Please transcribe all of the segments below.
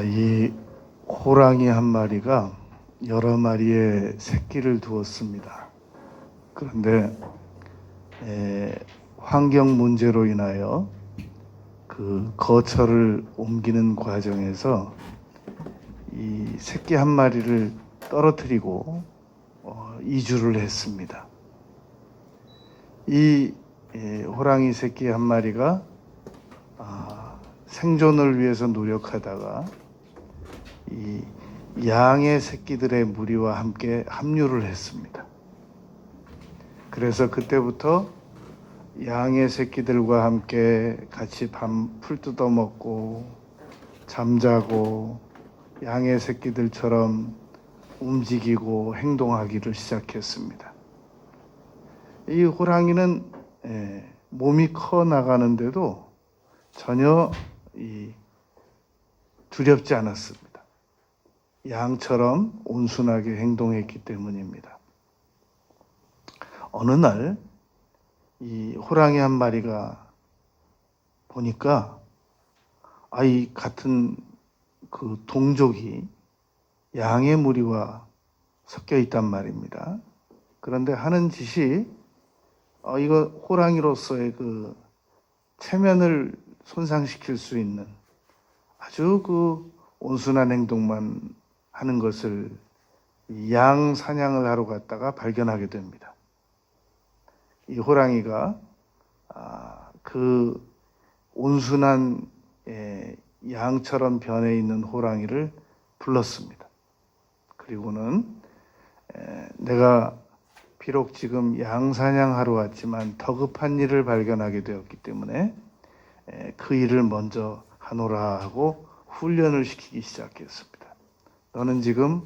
이 호랑이 한 마리가 여러 마리의 새끼를 두었습니다. 그런데 환경 문제로 인하여 그 거처를 옮기는 과정에서 이 새끼 한 마리를 떨어뜨리고 이주를 했습니다. 이 호랑이 새끼 한 마리가 생존을 위해서 노력하다가 이 양의 새끼들의 무리와 함께 합류를 했습니다. 그래서 그때부터 양의 새끼들과 함께 같이 풀 뜯어 먹고 잠자고 양의 새끼들처럼 움직이고 행동하기를 시작했습니다. 이 호랑이는 몸이 커 나가는데도 전혀 두렵지 않았습니다. 양처럼 온순하게 행동했기 때문입니다. 어느 날 이 호랑이 한 마리가 보니까 이 같은 그 동족이 양의 무리와 섞여 있단 말입니다. 그런데 하는 짓이 이거 호랑이로서의 그 체면을 손상시킬 수 있는 아주 그 온순한 행동만 하는 것을 양 사냥을 하러 갔다가 발견하게 됩니다. 이 호랑이가 그 온순한 양처럼 변해 있는 호랑이를 불렀습니다. 그리고는 내가 비록 지금 양 사냥하러 왔지만 더 급한 일을 발견하게 되었기 때문에 그 일을 먼저 하노라 하고 훈련을 시키기 시작했습니다. 너는 지금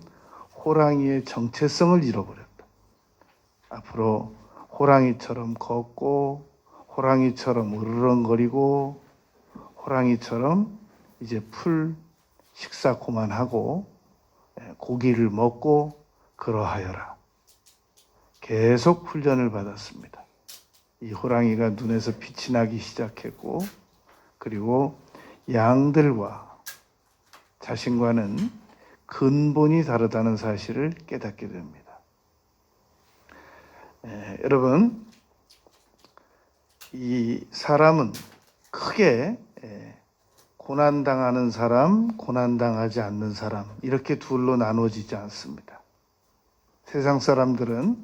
호랑이의 정체성을 잃어버렸다. 앞으로 호랑이처럼 걷고 호랑이처럼 으르렁거리고 호랑이처럼 이제 풀 식사 그만하고 고기를 먹고 그러하여라. 계속 훈련을 받았습니다. 이 호랑이가 눈에서 빛이 나기 시작했고 그리고 양들과 자신과는 근본이 다르다는 사실을 깨닫게 됩니다. 여러분, 이 사람은 크게 고난당하는 사람, 고난당하지 않는 사람 이렇게 둘로 나눠지지 않습니다. 세상 사람들은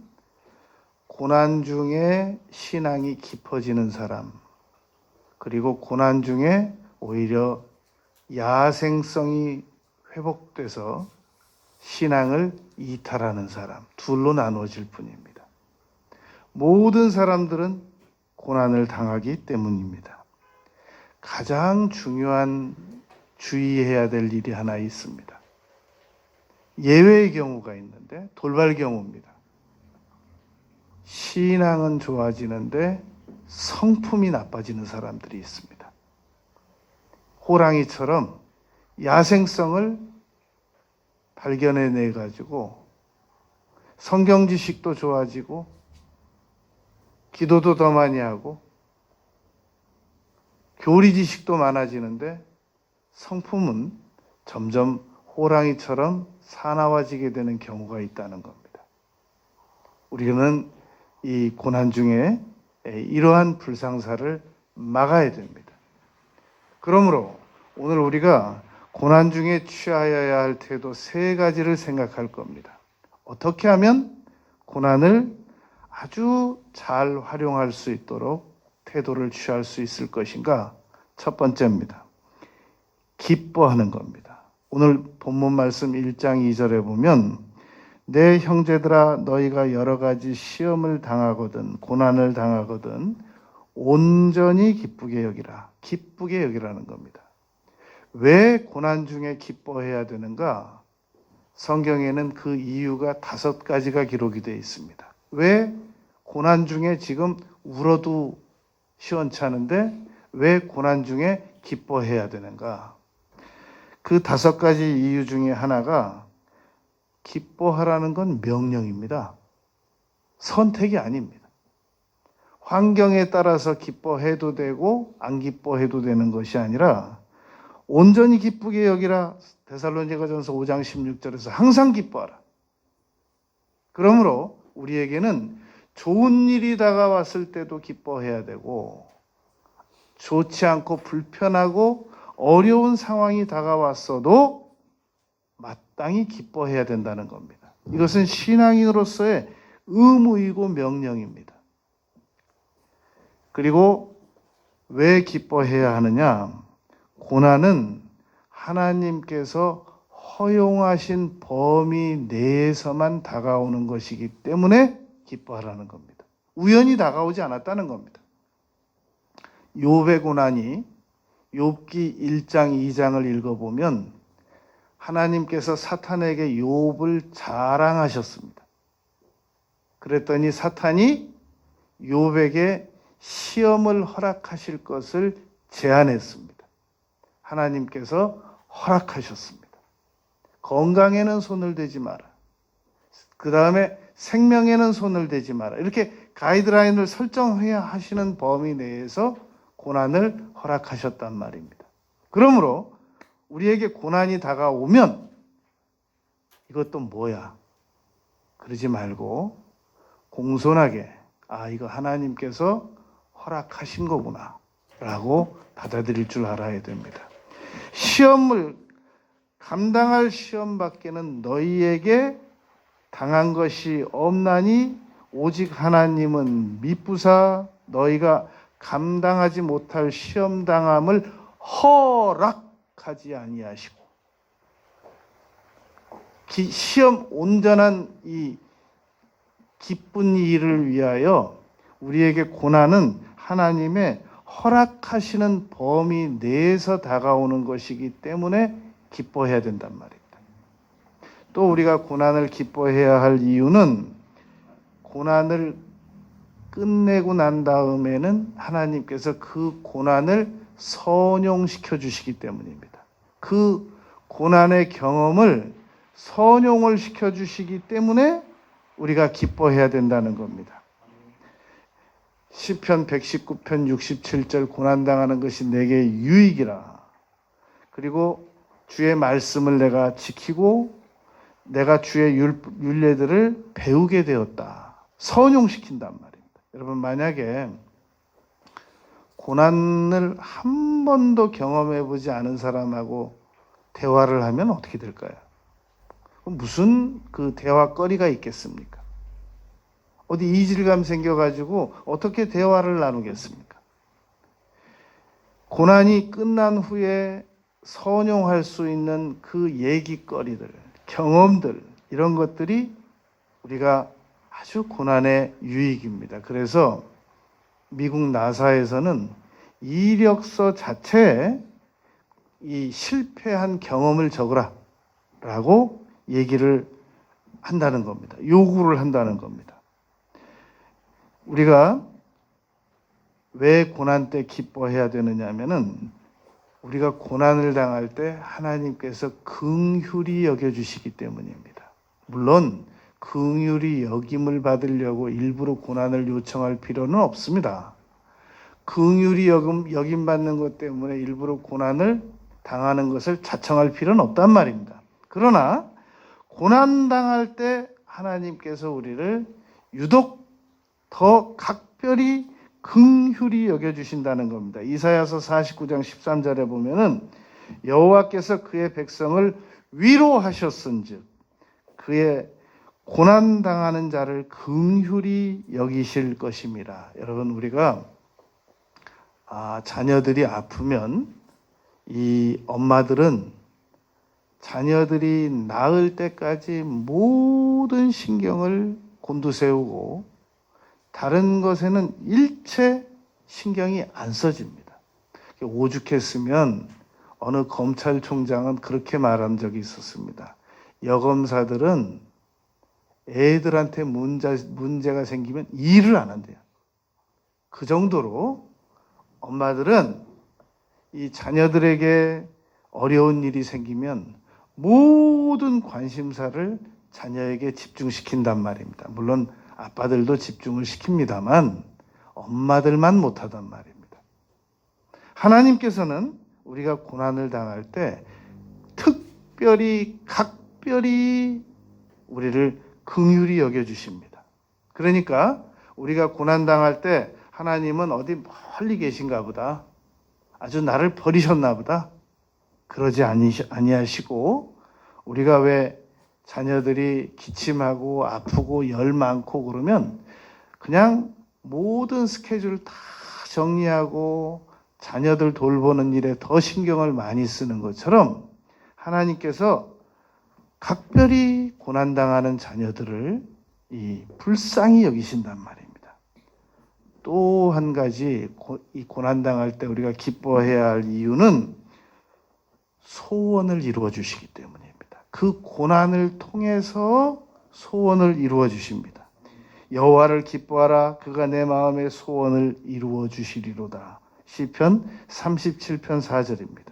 고난 중에 신앙이 깊어지는 사람, 그리고 고난 중에 오히려 야생성이 회복돼서 신앙을 이탈하는 사람, 둘로 나눠질 뿐입니다. 모든 사람들은 고난을 당하기 때문입니다. 가장 중요한 주의해야 될 일이 하나 있습니다. 예외의 경우가 있는데 돌발 경우입니다. 신앙은 좋아지는데 성품이 나빠지는 사람들이 있습니다. 호랑이처럼 야생성을 발견해내 가지고 성경 지식도 좋아지고 기도도 더 많이 하고 교리 지식도 많아지는데 성품은 점점 호랑이처럼 사나워지게 되는 경우가 있다는 겁니다. 우리는 이 고난 중에 이러한 불상사를 막아야 됩니다. 그러므로 오늘 우리가 고난 중에 취하여야 할 태도 3가지를 생각할 겁니다. 어떻게 하면 고난을 아주 잘 활용할 수 있도록 태도를 취할 수 있을 것인가? 첫 번째입니다. 기뻐하는 겁니다. 오늘 본문 말씀 1장 2절에 보면 내 형제들아 너희가 여러 가지 시험을 당하거든 고난을 당하거든 온전히 기쁘게 여기라. 기쁘게 여기라는 겁니다. 왜 고난 중에 기뻐해야 되는가? 성경에는 그 이유가 5가지가 기록이 되어 있습니다. 왜 고난 중에 지금 울어도 시원찮은데 왜 고난 중에 기뻐해야 되는가? 그 5가지 이유 중에 하나가 기뻐하라는 건 명령입니다. 선택이 아닙니다. 환경에 따라서 기뻐해도 되고 안 기뻐해도 되는 것이 아니라 온전히 기쁘게 여기라. 데살로니가전서 5장 16절에서 항상 기뻐하라. 그러므로 우리에게는 좋은 일이 다가왔을 때도 기뻐해야 되고, 좋지 않고 불편하고 어려운 상황이 다가왔어도 마땅히 기뻐해야 된다는 겁니다. 이것은 신앙인으로서의 의무이고 명령입니다. 그리고 왜 기뻐해야 하느냐? 고난은 하나님께서 허용하신 범위 내에서만 다가오는 것이기 때문에 기뻐하라는 겁니다. 우연히 다가오지 않았다는 겁니다. 욥의 고난이 욥기 1장 2장을 읽어보면 하나님께서 사탄에게 욥을 자랑하셨습니다. 그랬더니 사탄이 욥에게 시험을 허락하실 것을 제안했습니다. 하나님께서 허락하셨습니다. 건강에는 손을 대지 마라. 그 다음에 생명에는 손을 대지 마라. 이렇게 가이드라인을 설정해야 하시는 범위 내에서 고난을 허락하셨단 말입니다. 그러므로 우리에게 고난이 다가오면 이것도 뭐야? 그러지 말고 공손하게 이거 하나님께서 허락하신 거구나 라고 받아들일 줄 알아야 됩니다. 시험을 감당할 시험밖에는 너희에게 당한 것이 없나니 오직 하나님은 미쁘사 너희가 감당하지 못할 시험 당함을 허락하지 아니하시고, 시험 온전한 이 기쁜 일을 위하여 우리에게 고난은 하나님의 허락하시는 범위 내에서 다가오는 것이기 때문에 기뻐해야 된단 말입니다. 또 우리가 고난을 기뻐해야 할 이유는 고난을 끝내고 난 다음에는 하나님께서 그 고난을 선용시켜 주시기 때문입니다. 그 고난의 경험을 선용을 시켜 주시기 때문에 우리가 기뻐해야 된다는 겁니다. 시편 119편 67절 고난당하는 것이 내게 유익이라. 그리고 주의 말씀을 내가 지키고 내가 주의 율례들을 배우게 되었다. 선용시킨단 말입니다. 여러분, 만약에 고난을 한 번도 경험해 보지 않은 사람하고 대화를 하면 어떻게 될까요? 무슨 그 대화거리가 있겠습니까? 어디 이질감 생겨가지고 어떻게 대화를 나누겠습니까? 고난이 끝난 후에 선용할 수 있는 그 얘기거리들, 경험들, 이런 것들이 우리가 아주 고난의 유익입니다. 그래서 미국 나사에서는 이력서 자체에 이 실패한 경험을 적으라 라고 얘기를 한다는 겁니다. 요구를 한다는 겁니다. 우리가 왜 고난 때 기뻐해야 되느냐 하면은 우리가 고난을 당할 때 하나님께서 긍휼히 여겨주시기 때문입니다. 물론 긍휼히 여김을 받으려고 일부러 고난을 요청할 필요는 없습니다. 긍휼히 여김 받는 것 때문에 일부러 고난을 당하는 것을 자청할 필요는 없단 말입니다. 그러나 고난 당할 때 하나님께서 우리를 유독 더 각별히 긍휼히 여겨주신다는 겁니다. 이사야서 49장 13절에 보면은 여호와께서 그의 백성을 위로하셨은즉 그의 고난당하는 자를 긍휼히 여기실 것임이라. 여러분, 우리가 자녀들이 아프면 이 엄마들은 자녀들이 나을 때까지 모든 신경을 곤두세우고 다른 것에는 일체 신경이 안 써집니다. 오죽했으면 어느 검찰총장은 그렇게 말한 적이 있었습니다. 여검사들은 애들한테 문제가 생기면 일을 안 한대요. 그 정도로 엄마들은 이 자녀들에게 어려운 일이 생기면 모든 관심사를 자녀에게 집중시킨단 말입니다. 물론 아빠들도 집중을 시킵니다만 엄마들만 못하단 말입니다. 하나님께서는 우리가 고난을 당할 때 특별히 각별히 우리를 긍휼히 여겨주십니다. 그러니까 우리가 고난 당할 때 하나님은 어디 멀리 계신가 보다, 아주 나를 버리셨나 보다, 그러지 아니하시고, 우리가 왜 자녀들이 기침하고 아프고 열 많고 그러면 그냥 모든 스케줄을 다 정리하고 자녀들 돌보는 일에 더 신경을 많이 쓰는 것처럼 하나님께서 각별히 고난당하는 자녀들을 불쌍히 여기신단 말입니다. 또 한 가지 이 고난당할 때 우리가 기뻐해야 할 이유는 소원을 이루어 주시기 때문입니다. 그 고난을 통해서 소원을 이루어 주십니다. 여호와를 기뻐하라, 그가 내 마음의 소원을 이루어 주시리로다. 시편 37편 4절입니다.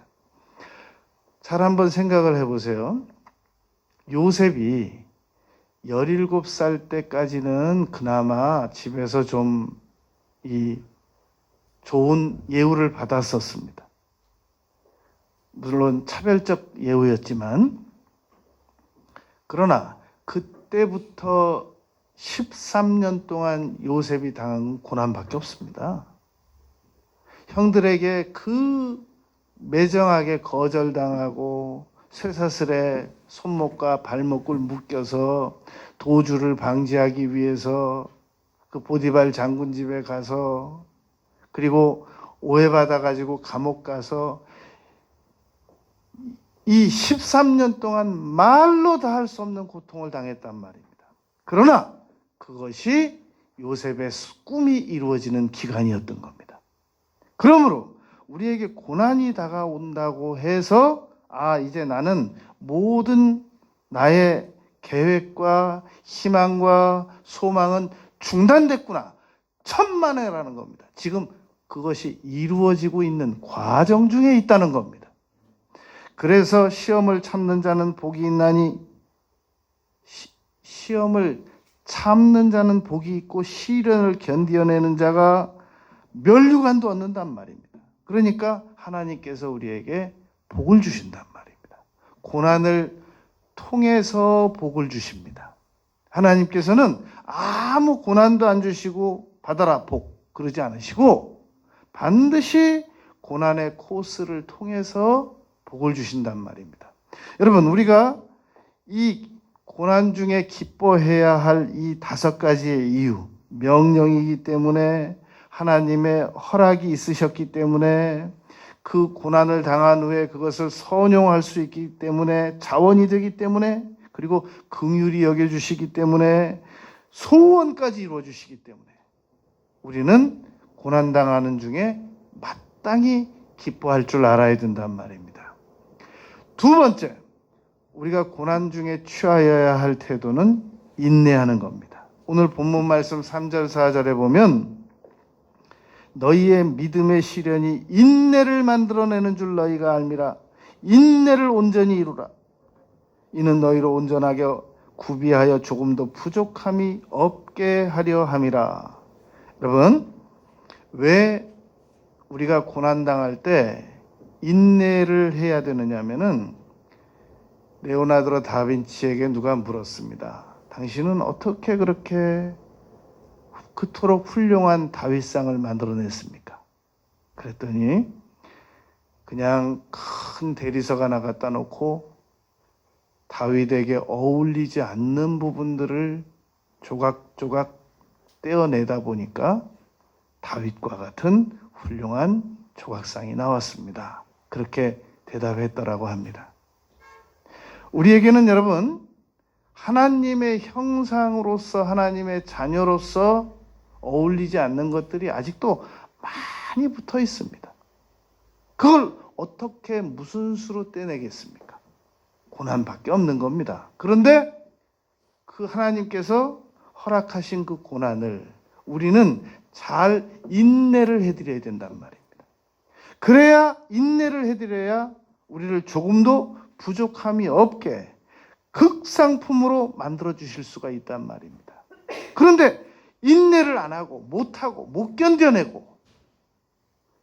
잘 한번 생각을 해보세요. 요셉이 17살 때까지는 그나마 집에서 좀 좋은 예우를 받았었습니다. 물론 차별적 예우였지만, 그러나 그때부터 13년 동안 요셉이 당한 고난밖에 없습니다. 형들에게 그 매정하게 거절당하고 쇠사슬에 손목과 발목을 묶여서 도주를 방지하기 위해서 그 보디발 장군 집에 가서, 그리고 오해받아가지고 감옥 가서 이 13년 동안 말로 다 할 수 없는 고통을 당했단 말입니다. 그러나 그것이 요셉의 꿈이 이루어지는 기간이었던 겁니다. 그러므로 우리에게 고난이 다가온다고 해서 이제 나는 모든 나의 계획과 희망과 소망은 중단됐구나, 천만에라는 겁니다. 지금 그것이 이루어지고 있는 과정 중에 있다는 겁니다. 그래서 시험을 참는 자는 복이 있나니, 시험을 참는 자는 복이 있고 시련을 견디어내는 자가 면류관도 얻는단 말입니다. 그러니까 하나님께서 우리에게 복을 주신단 말입니다. 고난을 통해서 복을 주십니다. 하나님께서는 아무 고난도 안 주시고 받아라 복 그러지 않으시고, 반드시 고난의 코스를 통해서 복을 주신단 말입니다. 여러분, 우리가 이 고난 중에 기뻐해야 할 이 5가지의 이유, 명령이기 때문에, 하나님의 허락이 있으셨기 때문에, 그 고난을 당한 후에 그것을 선용할 수 있기 때문에, 자원이 되기 때문에, 그리고 긍휼히 여겨주시기 때문에, 소원까지 이루어주시기 때문에 우리는 고난당하는 중에 마땅히 기뻐할 줄 알아야 된단 말입니다. 두 번째, 우리가 고난 중에 취하여야 할 태도는 인내하는 겁니다. 오늘 본문 말씀 3절 4절에 보면, 너희의 믿음의 시련이 인내를 만들어내는 줄 너희가 알미라. 인내를 온전히 이루라. 이는 너희를 온전하게 구비하여 조금도 부족함이 없게 하려 함이라. 여러분, 왜 우리가 고난당할 때 인내를 해야 되느냐면은, 레오나르도 다빈치에게 누가 물었습니다. 당신은 어떻게 그렇게 그토록 훌륭한 다윗상을 만들어냈습니까? 그랬더니 그냥 큰 대리석 하나 갖다 놓고 다윗에게 어울리지 않는 부분들을 조각조각 떼어내다 보니까 다윗과 같은 훌륭한 조각상이 나왔습니다. 그렇게 대답했더라고 합니다. 우리에게는 여러분, 하나님의 형상으로서, 하나님의 자녀로서 어울리지 않는 것들이 아직도 많이 붙어 있습니다. 그걸 어떻게 무슨 수로 떼내겠습니까? 고난밖에 없는 겁니다. 그런데 그 하나님께서 허락하신 그 고난을 우리는 잘 인내를 해드려야 된단 말입니다. 그래야, 인내를 해드려야 우리를 조금도 부족함이 없게 극상품으로 만들어 주실 수가 있단 말입니다. 그런데 인내를 안 하고, 못하고, 못 견뎌내고,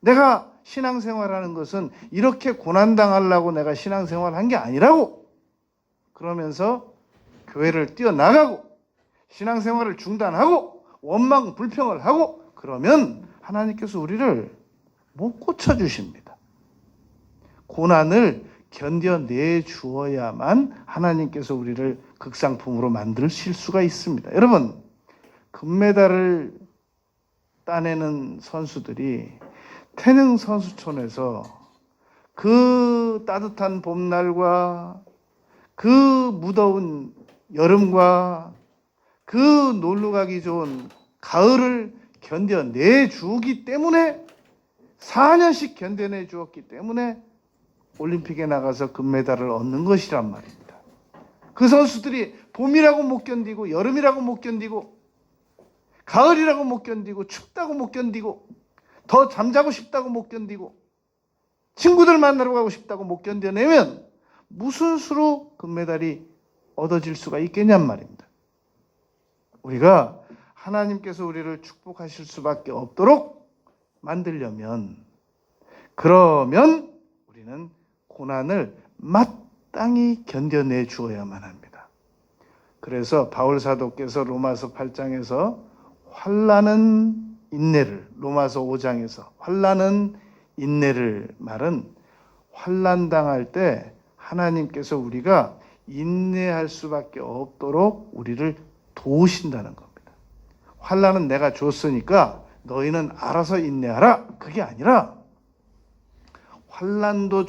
내가 신앙생활하는 것은 이렇게 고난당하려고 내가 신앙생활한 게 아니라고. 그러면서 교회를 뛰어나가고 신앙생활을 중단하고 원망 불평을 하고 그러면 하나님께서 우리를 못 고쳐주십니다. 고난을 견뎌내 주어야만 하나님께서 우리를 극상품으로 만드실 수가 있습니다. 여러분, 금메달을 따내는 선수들이 태릉 선수촌에서 그 따뜻한 봄날과 그 무더운 여름과 그 놀러 가기 좋은 가을을 견뎌내 주기 때문에 4년씩 견뎌내 주었기 때문에 올림픽에 나가서 금메달을 얻는 것이란 말입니다. 그 선수들이 봄이라고 못 견디고 여름이라고 못 견디고 가을이라고 못 견디고 춥다고 못 견디고 더 잠자고 싶다고 못 견디고 친구들 만나러 가고 싶다고 못 견뎌내면 무슨 수로 금메달이 얻어질 수가 있겠냔 말입니다. 우리가 하나님께서 우리를 축복하실 수밖에 없도록 만들려면 그러면 우리는 고난을 마땅히 견뎌내 주어야만 합니다. 그래서 바울 사도께서 로마서 8장에서 환난은 인내를, 로마서 5장에서 환난은 인내를 말은 환난 당할 때 하나님께서 우리가 인내할 수밖에 없도록 우리를 도우신다는 겁니다. 환난은 내가 줬으니까 너희는 알아서 인내하라. 그게 아니라 환난도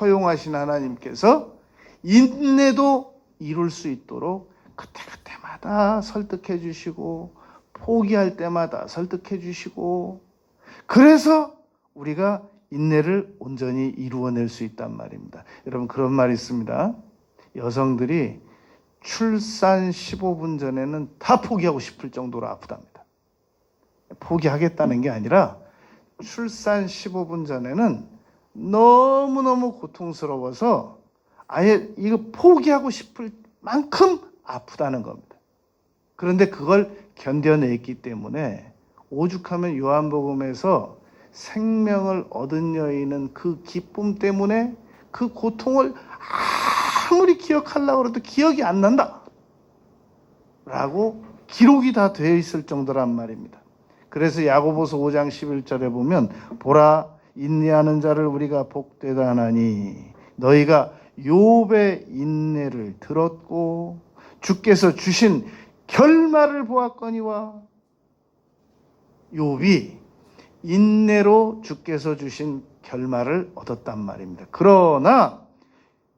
허용하신 하나님께서 인내도 이룰 수 있도록 그때그때마다 설득해 주시고 포기할 때마다 설득해 주시고 그래서 우리가 인내를 온전히 이루어낼 수 있단 말입니다. 여러분 그런 말이 있습니다. 여성들이 출산 15분 전에는 다 포기하고 싶을 정도로 아프답니다. 포기하겠다는 게 아니라 출산 15분 전에는 너무너무 고통스러워서 아예 이거 포기하고 싶을 만큼 아프다는 겁니다. 그런데 그걸 견뎌냈기 때문에 오죽하면 요한복음에서 생명을 얻은 여인은 그 기쁨 때문에 그 고통을 아무리 기억하려고 해도 기억이 안 난다 라고 기록이 다 되어 있을 정도란 말입니다. 그래서 야고보서 5장 11절에 보면 보라 인내하는 자를 우리가 복되다 하나니 너희가 욥의 인내를 들었고 주께서 주신 결말을 보았거니와. 욥이 인내로 주께서 주신 결말을 얻었단 말입니다. 그러나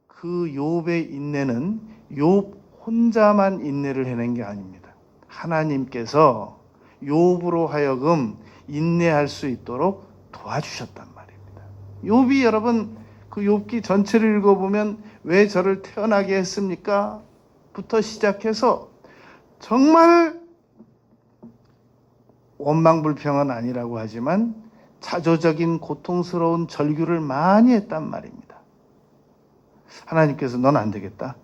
그 욥의 인내는 욥 혼자만 인내를 해낸 게 아닙니다. 하나님께서 욥으로 하여금 인내할 수 있도록 도와주셨단 말입니다. 욥이 여러분 그 욥기 전체를 읽어보면 왜 저를 태어나게 했습니까? 부터 시작해서 정말 원망불평은 아니라고 하지만 자조적인 고통스러운 절규를 많이 했단 말입니다. 하나님께서 넌 안 되겠다.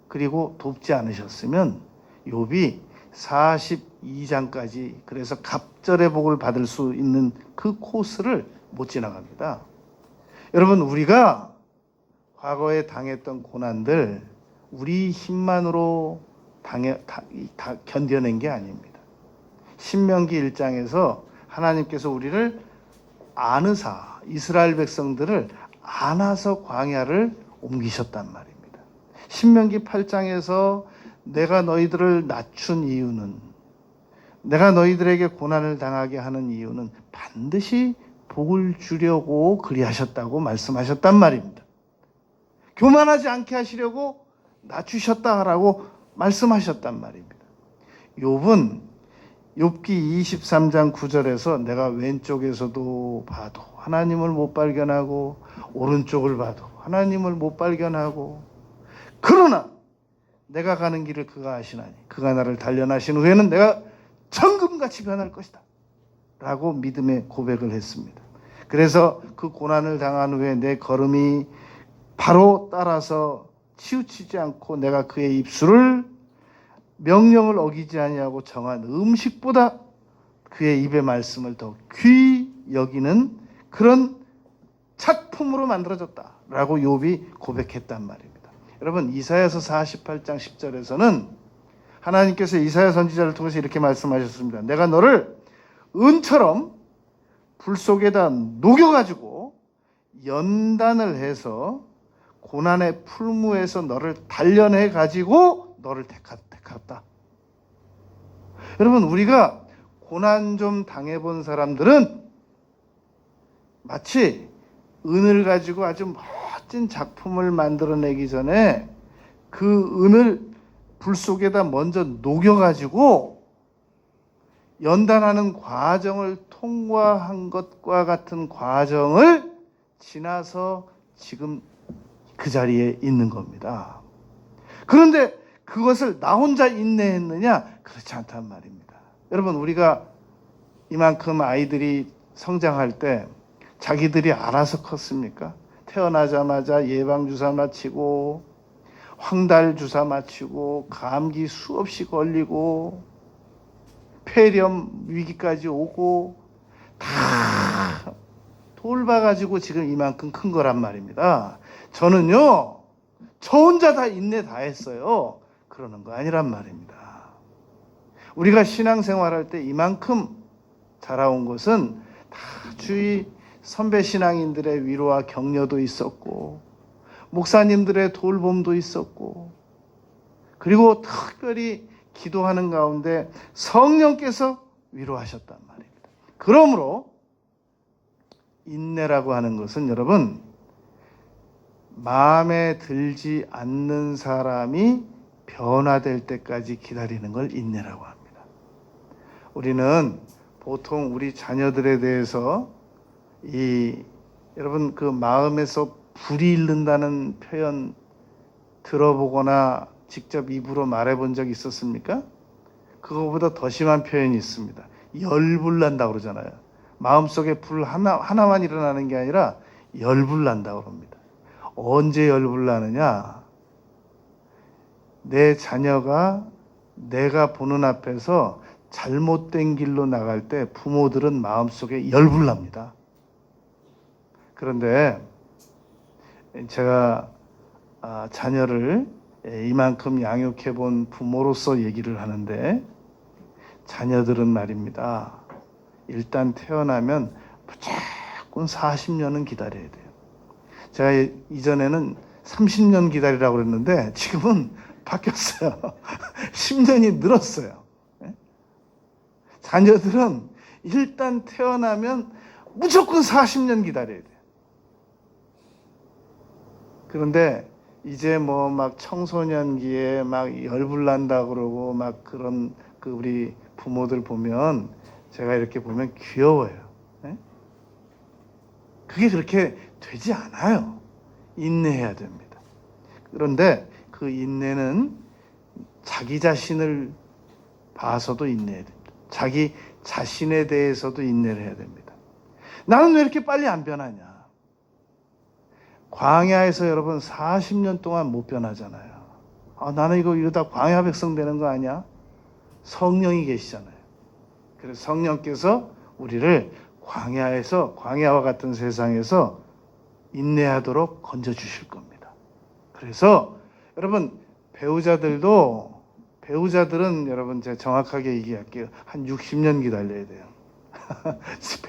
그리고 돕지 않으셨으면 욥이 42장까지 그래서 갑절의 복을 받을 수 있는 그 코스를 못 지나갑니다. 여러분 우리가 과거에 당했던 고난들 우리 힘만으로 견뎌낸 게 아닙니다. 신명기 1장에서 하나님께서 우리를 안으사 이스라엘 백성들을 안아서 광야를 옮기셨단 말입니다. 신명기 8장에서 내가 너희들을 낮춘 이유는 내가 너희들에게 고난을 당하게 하는 이유는 반드시 복을 주려고 그리하셨다고 말씀하셨단 말입니다. 교만하지 않게 하시려고 낮추셨다라고 말씀하셨단 말입니다. 욥은 욥기 23장 9절에서 내가 왼쪽에서도 봐도 하나님을 못 발견하고 오른쪽을 봐도 하나님을 못 발견하고 그러나 내가 가는 길을 그가 아시나니 그가 나를 단련하신 후에는 내가 천금같이 변할 것이다 라고 믿음의 고백을 했습니다. 그래서 그 고난을 당한 후에 내 걸음이 바로 따라서 치우치지 않고 내가 그의 입술을 명령을 어기지 아니하고 정한 음식보다 그의 입의 말씀을 더 귀히 여기는 그런 작품으로 만들어졌다라고 욥이 고백했단 말입니다. 여러분, 이사야서 48장 10절에서는 하나님께서 이사야 선지자를 통해서 이렇게 말씀하셨습니다. 내가 너를 은처럼 불 속에다 녹여가지고 연단을 해서 고난의 풀무에서 너를 단련해가지고 너를 택했다. 여러분, 우리가 고난 좀 당해본 사람들은 마치 은을 가지고 아주 멋진 작품을 만들어내기 전에 그 은을 불 속에다 먼저 녹여가지고 연단하는 과정을 통과한 것과 같은 과정을 지나서 지금 그 자리에 있는 겁니다. 그런데 그것을 나 혼자 인내했느냐? 그렇지 않단 말입니다. 여러분, 우리가 이만큼 아이들이 성장할 때 자기들이 알아서 컸습니까? 태어나자마자 예방주사 맞히고 황달주사 맞히고 감기 수없이 걸리고 폐렴 위기까지 오고 다 돌봐가지고 지금 이만큼 큰 거란 말입니다. 저는요, 저 혼자 다 인내 다 했어요. 그러는 거 아니란 말입니다. 우리가 신앙생활할 때 이만큼 자라온 것은 다 주위 선배 신앙인들의 위로와 격려도 있었고 목사님들의 돌봄도 있었고 그리고 특별히 기도하는 가운데 성령께서 위로하셨단 말입니다. 그러므로 인내라고 하는 것은 여러분, 마음에 들지 않는 사람이 변화될 때까지 기다리는 걸 인내라고 합니다. 우리는 보통 우리 자녀들에 대해서 여러분 그 마음에서 불이 일른다는 표현 들어보거나 직접 입으로 말해본 적 있었습니까? 그거보다 더 심한 표현이 있습니다. 열불 난다고 그러잖아요. 마음속에 불 하나만 일어나는 게 아니라 열불 난다고 그럽니다. 언제 열불 나느냐? 내 자녀가 내가 보는 앞에서 잘못된 길로 나갈 때 부모들은 마음속에 열불 납니다. 그런데 제가 자녀를 이만큼 양육해 본 부모로서 얘기를 하는데 자녀들은 말입니다. 일단 태어나면 무조건 40년은 기다려야 돼요. 제가 이전에는 30년 기다리라고 그랬는데 지금은 바뀌었어요. 10년이 늘었어요. 자녀들은 일단 태어나면 무조건 40년 기다려야 돼요. 그런데 이제 뭐 막 청소년기에 막 열불 난다 그러고 막 그런 그 우리 부모들 보면 제가 이렇게 보면 귀여워요. 그게 그렇게 되지 않아요. 인내해야 됩니다. 그런데 그 인내는 자기 자신을 봐서도 인내해야 됩니다. 자기 자신에 대해서도 인내를 해야 됩니다. 나는 왜 이렇게 빨리 안 변하냐? 광야에서 여러분 40년 동안 못 변하잖아요. 나는 이러다 광야 백성 되는 거 아니야? 성령이 계시잖아요. 그래서 성령께서 우리를 광야와 같은 세상에서 인내하도록 건져주실 겁니다. 그래서 여러분 배우자들은 여러분 제가 정확하게 얘기할게요. 한 60년 기다려야 돼요.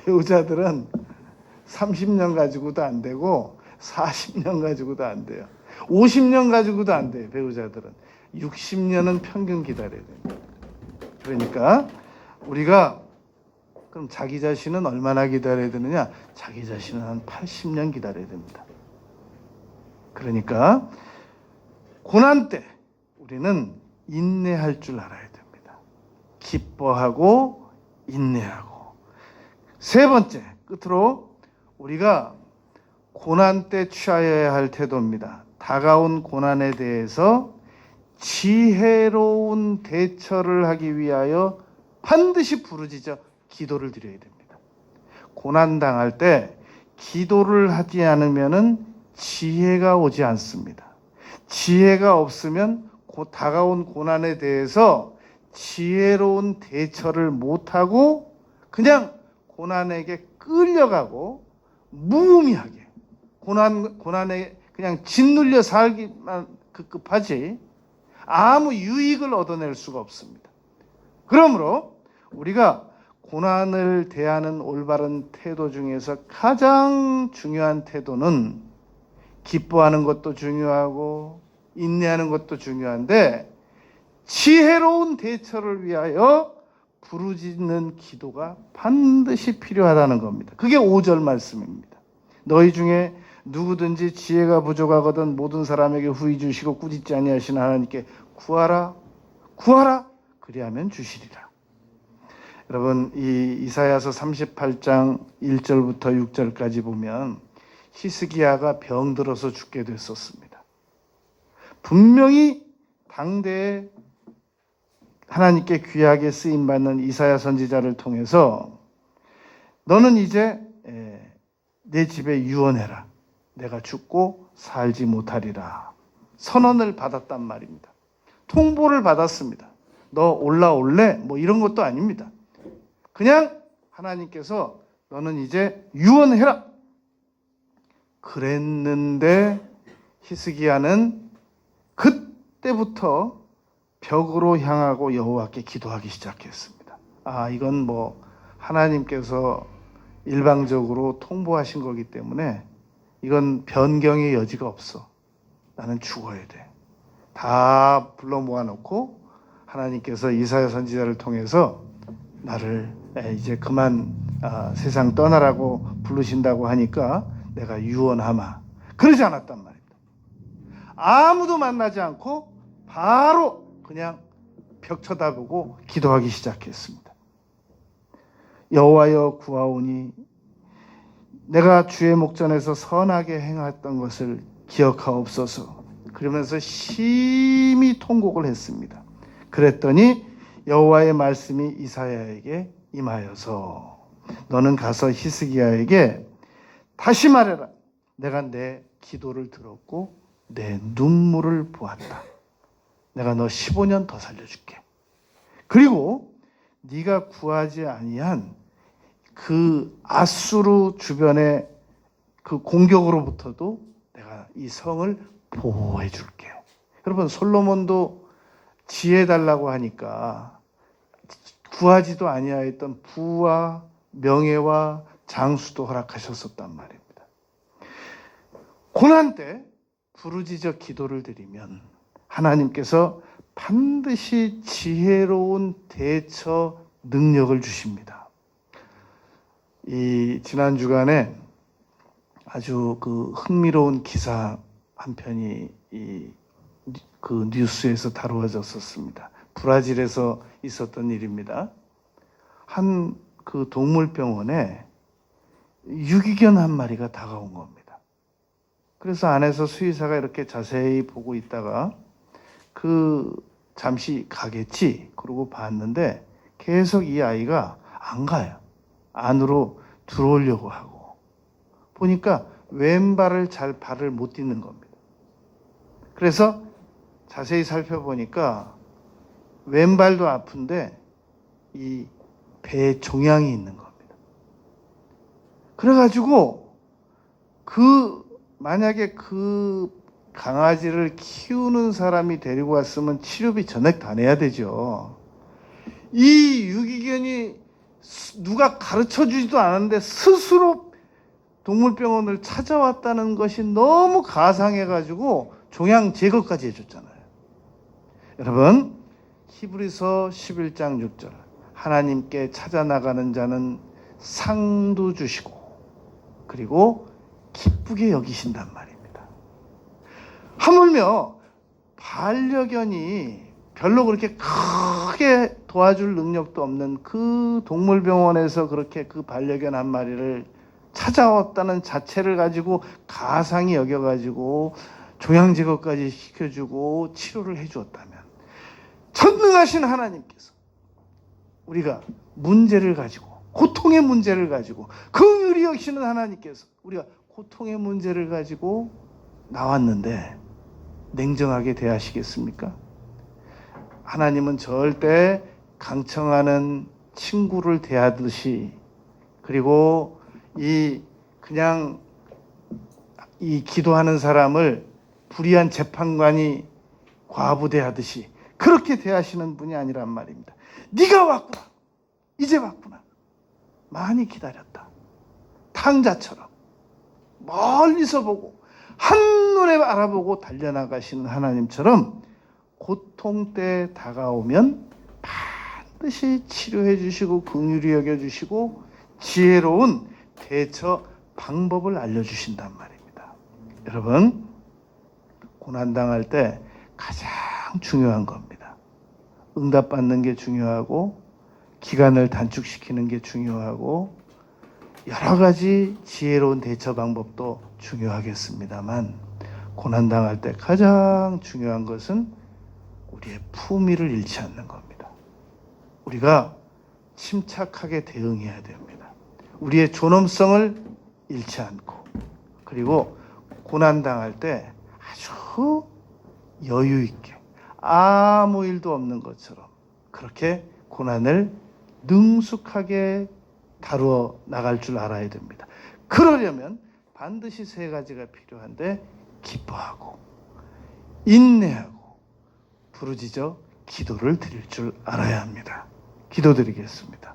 배우자들은 30년 가지고도 안 되고 40년 가지고도 안 돼요. 50년 가지고도 안 돼요. 배우자들은 60년은 평균 기다려야 됩니다. 그러니까 우리가 그럼 자기 자신은 얼마나 기다려야 되느냐? 자기 자신은 한 80년 기다려야 됩니다. 그러니까 고난 때 우리는 인내할 줄 알아야 됩니다. 기뻐하고 인내하고. 세 번째, 끝으로 우리가 고난 때 취하여야 할 태도입니다. 다가온 고난에 대해서 지혜로운 대처를 하기 위하여 반드시 부르짖어 기도를 드려야 됩니다. 고난 당할 때 기도를 하지 않으면 지혜가 오지 않습니다. 지혜가 없으면 다가온 고난에 대해서 지혜로운 대처를 못하고 그냥 고난에게 끌려가고 무의미하게 고난에 그냥 짓눌려 살기만 급급하지 아무 유익을 얻어낼 수가 없습니다. 그러므로 우리가 고난을 대하는 올바른 태도 중에서 가장 중요한 태도는 기뻐하는 것도 중요하고 인내하는 것도 중요한데 지혜로운 대처를 위하여 부르짖는 기도가 반드시 필요하다는 겁니다. 그게 5절 말씀입니다. 너희 중에 누구든지 지혜가 부족하거든 모든 사람에게 후히 주시고 꾸짖지 아니하시는 하나님께 구하라 그리하면 주시리라. 여러분, 이 이사야서 38장 1절부터 6절까지 보면 히스기야가 병들어서 죽게 됐었습니다. 분명히 당대에 하나님께 귀하게 쓰임받는 이사야 선지자를 통해서 너는 이제 내 집에 유언해라. 내가 죽고 살지 못하리라. 선언을 받았단 말입니다. 통보를 받았습니다. 너 올라올래? 뭐 이런 것도 아닙니다. 그냥 하나님께서 너는 이제 유언해라. 그랬는데 히스기야는 그때부터 벽으로 향하고 여호와께 기도하기 시작했습니다. 이건 뭐 하나님께서 일방적으로 통보하신 거기 때문에 이건 변경의 여지가 없어. 나는 죽어야 돼. 다 불러 모아놓고 하나님께서 이사야 선지자를 통해서 나를 이제 그만 세상 떠나라고 부르신다고 하니까 내가 유언하마. 그러지 않았단 말입니다. 아무도 만나지 않고 바로 그냥 벽 쳐다보고 기도하기 시작했습니다. 여호와여 구하오니 내가 주의 목전에서 선하게 행했던 것을 기억하옵소서. 그러면서 심히 통곡을 했습니다. 그랬더니 여호와의 말씀이 이사야에게 임하여서 너는 가서 히스기야에게 다시 말해라. 내가 내 기도를 들었고 내 눈물을 보았다. 내가 너 15년 더 살려줄게. 그리고 네가 구하지 아니한 그 아수르 주변의 그 공격으로부터도 내가 이 성을 보호해 줄게. 여러분, 솔로몬도 지혜 달라고 하니까 구하지도 아니하였던 부와 명예와 장수도 허락하셨었단 말입니다. 고난 때 부르짖어 기도를 드리면 하나님께서 반드시 지혜로운 대처 능력을 주십니다. 이 지난 주간에 아주 그 흥미로운 기사 한 편이 그 뉴스에서 다루어졌었습니다. 브라질에서 있었던 일입니다. 한 그 동물병원에 유기견 한 마리가 다가온 겁니다. 그래서 안에서 수의사가 이렇게 자세히 보고 있다가 잠시 가겠지 그러고 봤는데 계속 이 아이가 안 가요. 안으로 들어오려고 하고 보니까 왼발을 잘 발을 못 딛는 겁니다. 그래서 자세히 살펴보니까 왼발도 아픈데 이 배에 종양이 있는 겁니다. 그래가지고 만약에 그 강아지를 키우는 사람이 데리고 왔으면 치료비 전액 다 내야 되죠. 이 유기견이 누가 가르쳐주지도 않았는데 스스로 동물병원을 찾아왔다는 것이 너무 가상해가지고 종양 제거까지 해줬잖아요. 여러분, 히브리서 11장 6절 하나님께 찾아나가는 자는 상도 주시고 그리고 기쁘게 여기신단 말입니다. 하물며 반려견이 별로 그렇게 크게 도와줄 능력도 없는 그 동물병원에서 그렇게 그 반려견 한 마리를 찾아왔다는 자체를 가지고 가상히 여겨가지고 종양 제거까지 시켜주고 치료를 해주었다면 전능하신 하나님께서 우리가 문제를 가지고 고통의 문제를 가지고 긍휼히 여기시는 하나님께서 우리가 고통의 문제를 가지고 나왔는데 냉정하게 대하시겠습니까? 하나님은 절대 강청하는 친구를 대하듯이 그리고 이 그냥 이 기도하는 사람을 불의한 재판관이 과부대하듯이 그렇게 대하시는 분이 아니란 말입니다. 네가 왔구나. 이제 왔구나. 많이 기다렸다. 탕자처럼 멀리서 보고 한눈에 알아보고 달려나가시는 하나님처럼 고통 때 다가오면 반드시 치료해 주시고 긍휼히 여겨 주시고 지혜로운 대처 방법을 알려주신단 말입니다. 여러분, 고난당할 때 가장 중요한 겁니다. 응답받는 게 중요하고 기간을 단축시키는 게 중요하고 여러 가지 지혜로운 대처 방법도 중요하겠습니다만 고난당할 때 가장 중요한 것은 우리의 품위를 잃지 않는 겁니다. 우리가 침착하게 대응해야 됩니다. 우리의 존엄성을 잃지 않고 그리고 고난당할 때 아주 여유 있게 아무 일도 없는 것처럼 그렇게 고난을 능숙하게 다루어 나갈 줄 알아야 됩니다. 그러려면 반드시 세 가지가 필요한데 기뻐하고 인내하고 부르짖어 기도를 드릴 줄 알아야 합니다. 기도드리겠습니다.